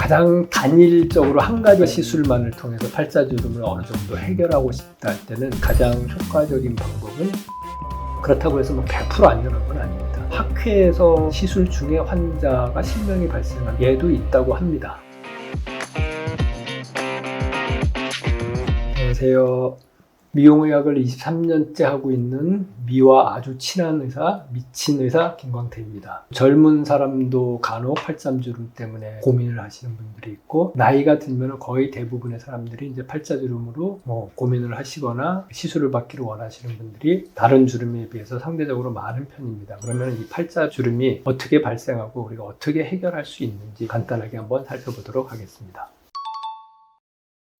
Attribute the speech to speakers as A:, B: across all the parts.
A: 가장 단일적으로 한 가지 시술만을 통해서 팔자주름을 어느 정도 해결하고 싶다 할 때는 가장 효과적인 방법은, 그렇다고 해서 100% 안전한 건 아닙니다. 학회에서 시술 중에 환자가 실명이 발생한 예도 있다고 합니다. 안녕하세요. 미용의학을 23년째 하고 있는 미와 아주 친한 의사, 미친 의사 김광태입니다. 젊은 사람도 간혹 팔자주름 때문에 고민을 하시는 분들이 있고, 나이가 들면 거의 대부분의 사람들이 이제 팔자주름으로 고민을 하시거나 시술을 받기를 원하시는 분들이 다른 주름에 비해서 상대적으로 많은 편입니다. 그러면 이 팔자주름이 어떻게 발생하고 우리가 어떻게 해결할 수 있는지 간단하게 한번 살펴보도록 하겠습니다.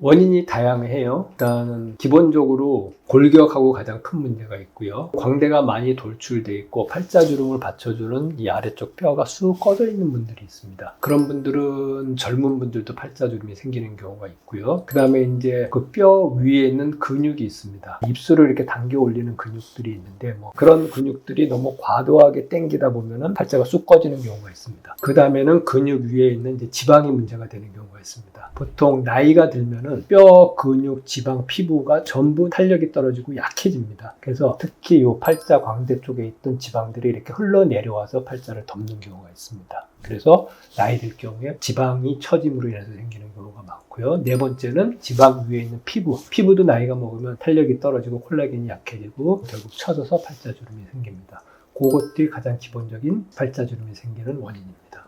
A: 원인이 다양해요. 일단은 기본적으로 골격하고 가장 큰 문제가 있고요. 광대가 많이 돌출돼 있고 팔자주름을 받쳐주는 이 아래쪽 뼈가 쑥 꺼져 있는 분들이 있습니다. 그런 분들은 젊은 분들도 팔자주름이 생기는 경우가 있고요. 그 다음에 이제 그 뼈 위에 있는 근육이 있습니다. 입술을 이렇게 당겨 올리는 근육들이 있는데 그런 근육들이 너무 과도하게 당기다 보면은 팔자가 쑥 꺼지는 경우가 있습니다. 그 다음에는 근육 위에 있는 이제 지방이 문제가 되는 경우가 있습니다. 보통 나이가 들면은 뼈, 근육, 지방, 피부가 전부 탄력이 떨어지고 약해집니다. 그래서 특히 이 팔자 광대 쪽에 있던 지방들이 이렇게 흘러내려와서 팔자를 덮는 경우가 있습니다. 그래서 나이 들 경우에 지방이 처짐으로 인해서 생기는 경우가 많고요. 네 번째는 지방 위에 있는 피부도 나이가 먹으면 탄력이 떨어지고 콜라겐이 약해지고 결국 처져서 팔자주름이 생깁니다. 그것들이 가장 기본적인 팔자주름이 생기는 원인입니다.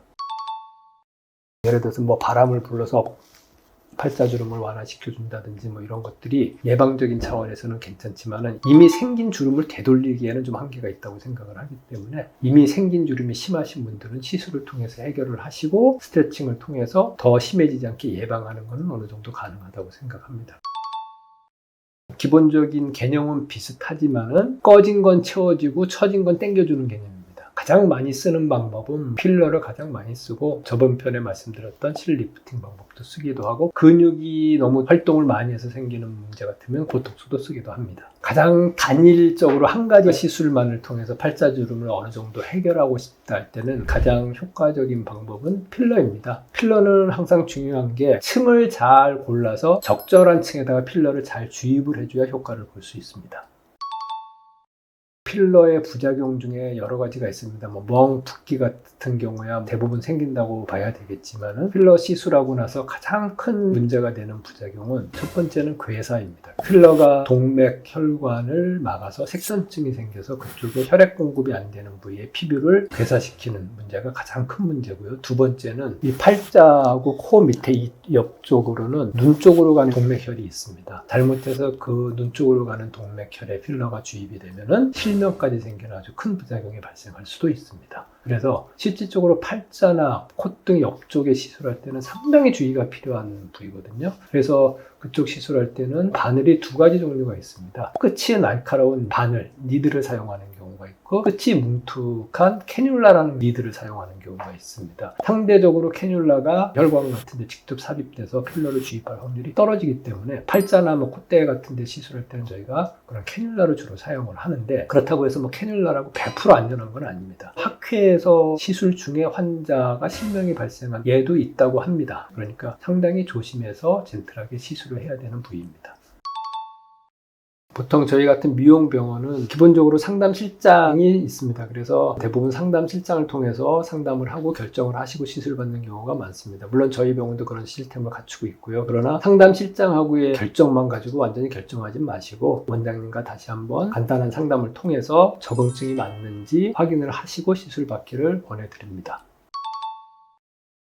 A: 예를 들어서 바람을 불러서 팔자주름을 완화시켜준다든지 이런 것들이 예방적인 차원에서는 괜찮지만 이미 생긴 주름을 되돌리기에는 좀 한계가 있다고 생각을 하기 때문에, 이미 생긴 주름이 심하신 분들은 시술을 통해서 해결을 하시고 스트레칭을 통해서 더 심해지지 않게 예방하는 것은 어느 정도 가능하다고 생각합니다. 기본적인 개념은 비슷하지만은 꺼진 건 채워지고 처진 건 당겨주는 개념입니다. 가장 많이 쓰는 방법은 필러를 가장 많이 쓰고, 저번 편에 말씀드렸던 실리프팅 방법도 쓰기도 하고, 근육이 너무 활동을 많이 해서 생기는 문제 같으면 보톡스도 쓰기도 합니다. 가장 단일적으로 한 가지 시술만을 통해서 팔자주름을 어느 정도 해결하고 싶다 할 때는 가장 효과적인 방법은 필러입니다. 필러는 항상 중요한 게 층을 잘 골라서 적절한 층에다가 필러를 잘 주입을 해줘야 효과를 볼 수 있습니다. 필러의 부작용 중에 여러 가지가 있습니다. 멍 붓기 같은 경우야 대부분 생긴다고 봐야 되겠지만, 필러 시술하고 나서 가장 큰 문제가 되는 부작용은 첫 번째는 괴사입니다. 필러가 동맥 혈관을 막아서 색선증이 생겨서 그쪽에 혈액 공급이 안 되는 부위에 피부를 괴사시키는 문제가 가장 큰 문제고요. 두 번째는 이 팔자하고 코 밑에 이 옆쪽으로는 눈 쪽으로 가는 동맥혈이 있습니다. 잘못해서 그 눈 쪽으로 가는 동맥혈에 필러가 주입이 되면은 실명까지 생기는 아주 큰 부작용이 발생할 수도 있습니다. 그래서 실질적으로 팔자나 콧등 옆쪽에 시술할 때는 상당히 주의가 필요한 부위거든요. 그래서 그쪽 시술할 때는 바늘이 두 가지 종류가 있습니다. 끝이 날카로운 바늘, 니들을 사용하는 경우가 있고, 끝이 뭉툭한 캐뉼라라는 니들을 사용하는 경우가 있습니다. 상대적으로 캐뉼라가 혈관 같은 데 직접 삽입돼서 필러를 주입할 확률이 떨어지기 때문에 팔자나 콧대 같은 데 시술할 때는 저희가 그런 캐뉼라를 주로 사용을 하는데, 그렇다고 해서 캐뉼라라고 100% 안전한 건 아닙니다. 학회에서 시술 중에 환자가 실명이 발생한 예도 있다고 합니다. 그러니까 상당히 조심해서 젠틀하게 시술을 해야 되는 부위입니다. 보통 저희 같은 미용병원은 기본적으로 상담실장이 있습니다. 그래서 대부분 상담실장을 통해서 상담을 하고 결정을 하시고 시술을 받는 경우가 많습니다. 물론 저희 병원도 그런 시스템을 갖추고 있고요. 그러나 상담실장하고의 결정만 가지고 완전히 결정하지 마시고, 원장님과 다시 한번 간단한 상담을 통해서 적응증이 맞는지 확인을 하시고 시술 받기를 권해드립니다.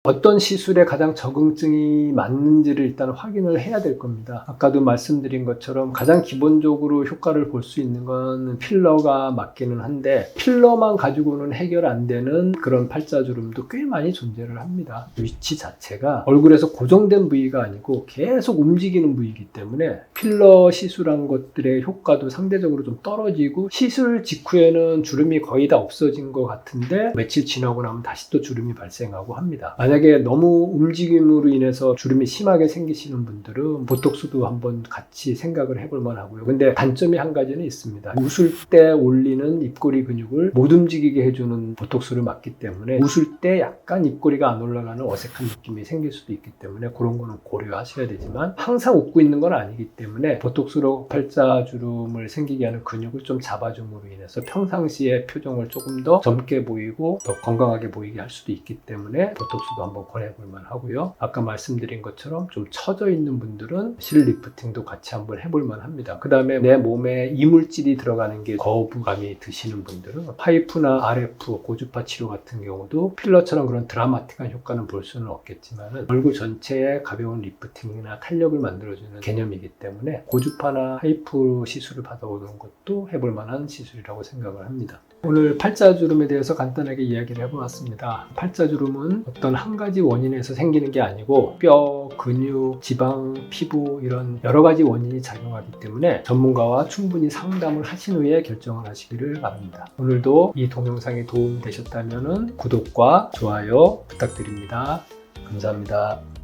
A: 어떤 시술에 가장 적응증이 맞는지를 일단 확인을 해야 될 겁니다. 아까도 말씀드린 것처럼 가장 기본적으로 효과를 볼 수 있는 건 필러가 맞기는 한데, 필러만 가지고는 해결 안 되는 그런 팔자주름도 꽤 많이 존재를 합니다. 위치 자체가 얼굴에서 고정된 부위가 아니고 계속 움직이는 부위이기 때문에 필러 시술한 것들의 효과도 상대적으로 좀 떨어지고, 시술 직후에는 주름이 거의 다 없어진 것 같은데 며칠 지나고 나면 다시 또 주름이 발생하고 합니다. 만약에 너무 움직임으로 인해서 주름이 심하게 생기시는 분들은 보톡스도 한번 같이 생각을 해볼 만하고요. 근데 단점이 한 가지는 있습니다. 웃을 때 올리는 입꼬리 근육을 못 움직이게 해주는 보톡스를 맞기 때문에 웃을 때 약간 입꼬리가 안 올라가는 어색한 느낌이 생길 수도 있기 때문에 그런 거는 고려하셔야 되지만 항상 웃고 있는 건 아니기 때문에 보톡스로 팔자주름을 생기게 하는 근육을 좀 잡아줌으로 인해서 평상시에 표정을 조금 더 젊게 보이고 더 건강하게 보이게 할 수도 있기 때문에 보톡스도 한번 권해볼 만하고요. 아까 말씀드린 것처럼 좀 처져 있는 분들은 실 리프팅도 같이 한번 해볼 만합니다. 그 다음에 내 몸에 이물질이 들어가는 게 거부감이 드시는 분들은 파이프나 RF, 고주파 치료 같은 경우도 필러처럼 그런 드라마틱한 효과는 볼 수는 없겠지만 얼굴 전체에 가벼운 리프팅이나 탄력을 만들어주는 개념이기 때문에 고주파나 하이프 시술을 받아오는 것도 해볼 만한 시술이라고 생각을 합니다. 오늘 팔자주름에 대해서 간단하게 이야기를 해보았습니다. 팔자주름은 어떤 한 가지 원인에서 생기는 게 아니고 뼈, 근육, 지방, 피부 이런 여러 가지 원인이 작용하기 때문에 전문가와 충분히 상담을 하신 후에 결정을 하시기를 바랍니다. 오늘도 이 동영상이 도움이 되셨다면 구독과 좋아요 부탁드립니다. 감사합니다.